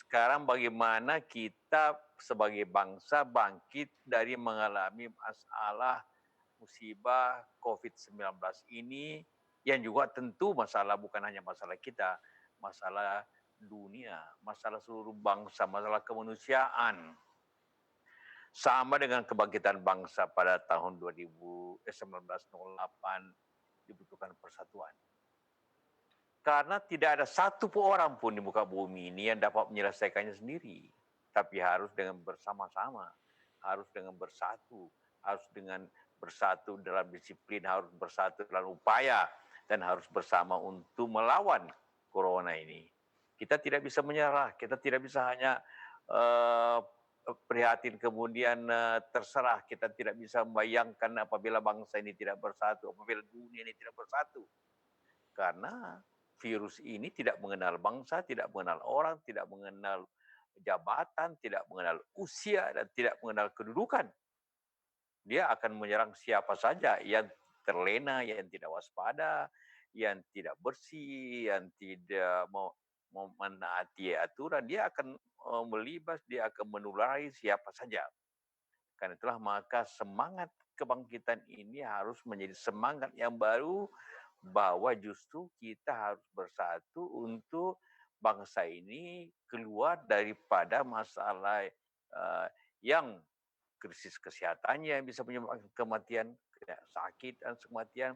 Sekarang bagaimana kita sebagai bangsa bangkit dari mengalami masalah musibah COVID-19 ini, yang juga tentu masalah bukan hanya masalah kita, masalah dunia, masalah seluruh bangsa, masalah kemanusiaan. Sama dengan kebangkitan bangsa pada tahun 1908 dibutuhkan persatuan. Karena tidak ada satu orang pun di muka bumi ini yang dapat menyelesaikannya sendiri. Tapi harus dengan bersama-sama, harus dengan bersatu, harus dengan bersatu dalam disiplin, harus bersatu dalam upaya, dan harus bersama untuk melawan corona ini. Kita tidak bisa menyerah, kita tidak bisa hanya prihatin kemudian terserah. Kita tidak bisa membayangkan apabila bangsa ini tidak bersatu, apabila dunia ini tidak bersatu. Karena virus ini tidak mengenal bangsa, tidak mengenal orang, tidak mengenal jabatan, tidak mengenal usia, dan tidak mengenal kedudukan. Dia akan menyerang siapa saja yang terlena, yang tidak waspada, yang tidak bersih, yang tidak mau menaati aturan. Dia akan melibas, dia akan menulari siapa saja. Karena itulah maka semangat kebangkitan ini harus menjadi semangat yang baru, bahwa justru kita harus bersatu untuk bangsa ini keluar daripada masalah yang krisis kesehatannya yang bisa menyebabkan kematian, sakit dan kematian,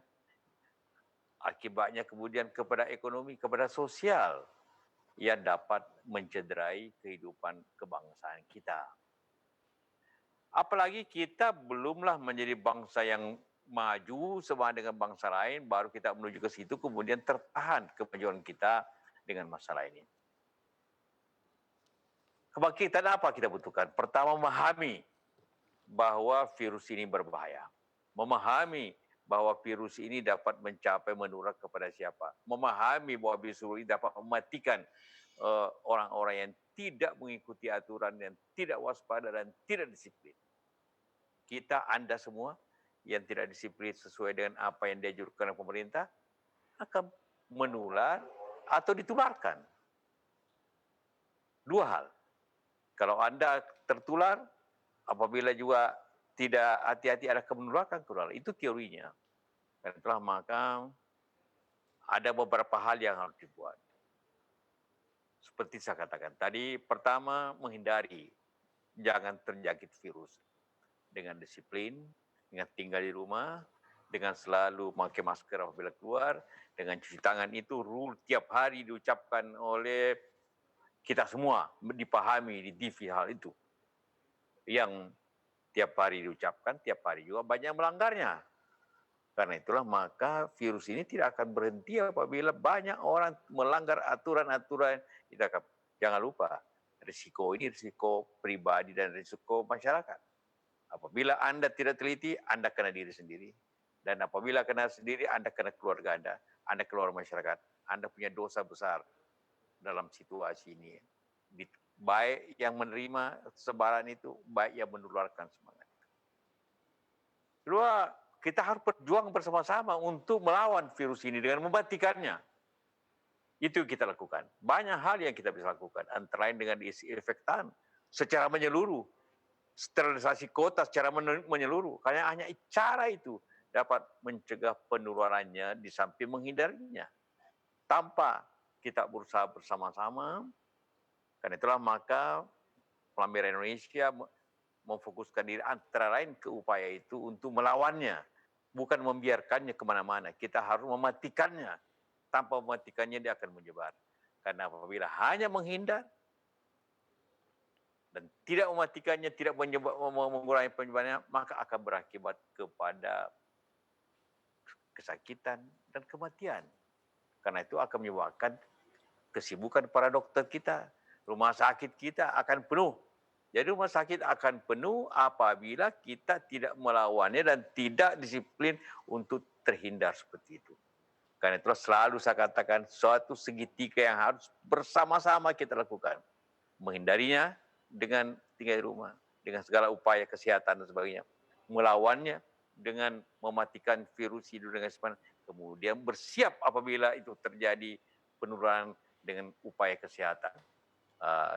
akibatnya kemudian kepada ekonomi, kepada sosial yang dapat mencederai kehidupan kebangsaan kita. Apalagi kita belumlah menjadi bangsa yang maju sama dengan bangsa lain, baru kita menuju ke situ, kemudian tertahan kemajuan kita dengan masalah ini. Kebangkitan apa kita butuhkan? Pertama, memahami bahwa virus ini berbahaya. Memahami bahwa virus ini dapat mencapai menular kepada siapa. Memahami bahwa virus ini dapat mematikan orang-orang yang tidak mengikuti aturan, yang tidak waspada dan tidak disiplin. Kita, Anda semua yang tidak disiplin sesuai dengan apa yang dianjurkan oleh pemerintah akan menular atau ditularkan. Dua hal. Kalau Anda tertular, apabila juga tidak hati-hati ada kemenularan keluar. Itu teorinya. Dan itulah maka ada beberapa hal yang harus dibuat. Seperti saya katakan tadi, pertama menghindari jangan terjangkit virus dengan disiplin, dengan tinggal di rumah, dengan selalu memakai masker apabila keluar, dengan cuci tangan itu rule tiap hari diucapkan oleh kita semua, dipahami di TV hal itu. Yang tiap hari diucapkan, tiap hari juga banyak yang melanggarnya. Karena itulah maka virus ini tidak akan berhenti apabila banyak orang melanggar aturan-aturan. Jangan lupa, risiko ini risiko pribadi dan risiko masyarakat. Apabila Anda tidak teliti, Anda kena diri sendiri. Dan apabila kena sendiri, Anda kena keluarga Anda keluar masyarakat. Anda punya dosa besar dalam situasi ini. Baik yang menerima sebaran itu, baik yang menularkan semangat. Kedua, kita harus berjuang bersama-sama untuk melawan virus ini dengan mematikannya. Itu yang kita lakukan. Banyak hal yang kita bisa lakukan. Antara lain dengan disinfektan secara menyeluruh. Sterilisasi kota secara menyeluruh. Karena hanya cara itu dapat mencegah penularannya di samping menghindarinya. Tanpa kita berusaha bersama-sama, karena itulah maka Pelampiran Indonesia memfokuskan diri antara lain ke upaya itu untuk melawannya. Bukan membiarkannya kemana-mana. Kita harus mematikannya. Tanpa mematikannya dia akan menyebar. Karena apabila hanya menghindar dan tidak mematikannya, tidak mengurangi penyebarannya, maka akan berakibat kepada kesakitan dan kematian. Karena itu akan menyebabkan kesibukan para dokter kita. Rumah sakit kita akan penuh. Jadi rumah sakit akan penuh apabila kita tidak melawannya dan tidak disiplin untuk terhindar seperti itu. Karena itulah selalu saya katakan suatu segitiga yang harus bersama-sama kita lakukan. Menghindarinya dengan tinggal di rumah, dengan segala upaya kesehatan dan sebagainya. Melawannya dengan mematikan virus itu dengan sepanjang. Kemudian bersiap apabila itu terjadi penularan dengan upaya kesehatan.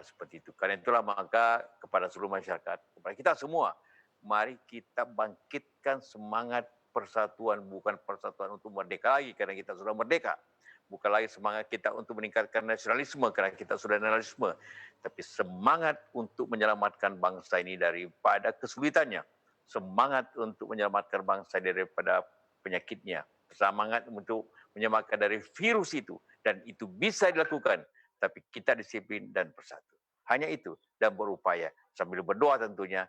seperti itu. Karena itulah maka kepada seluruh masyarakat, kepada kita semua, mari kita bangkitkan semangat persatuan, bukan persatuan untuk merdeka lagi karena kita sudah merdeka. Bukan lagi semangat kita untuk meningkatkan nasionalisme karena kita sudah nasionalisme, tapi semangat untuk menyelamatkan bangsa ini daripada kesulitannya, semangat untuk menyelamatkan bangsa daripada penyakitnya, semangat untuk menyelamatkan dari virus itu, dan itu bisa dilakukan, tapi kita disiplin dan bersatu. Hanya itu, dan berupaya sambil berdoa tentunya,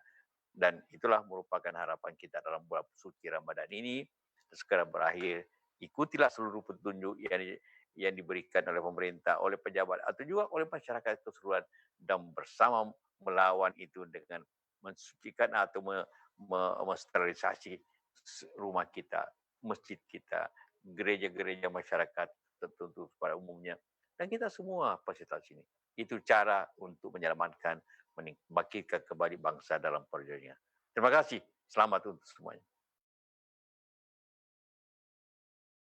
dan itulah merupakan harapan kita dalam bulan suci Ramadan ini segera berakhir. Ikutilah seluruh petunjuk yang diberikan oleh pemerintah, oleh pejabat, atau juga oleh masyarakat keseluruhan, dan bersama melawan itu dengan mensucikan atau mensterilisasi rumah kita, masjid kita, gereja-gereja masyarakat tertentu pada umumnya, dan kita semua peserta sini. Itu cara untuk menyelamatkan, membangkitkan kembali bangsa dalam perjuangannya. Terima kasih. Selamat untuk semuanya.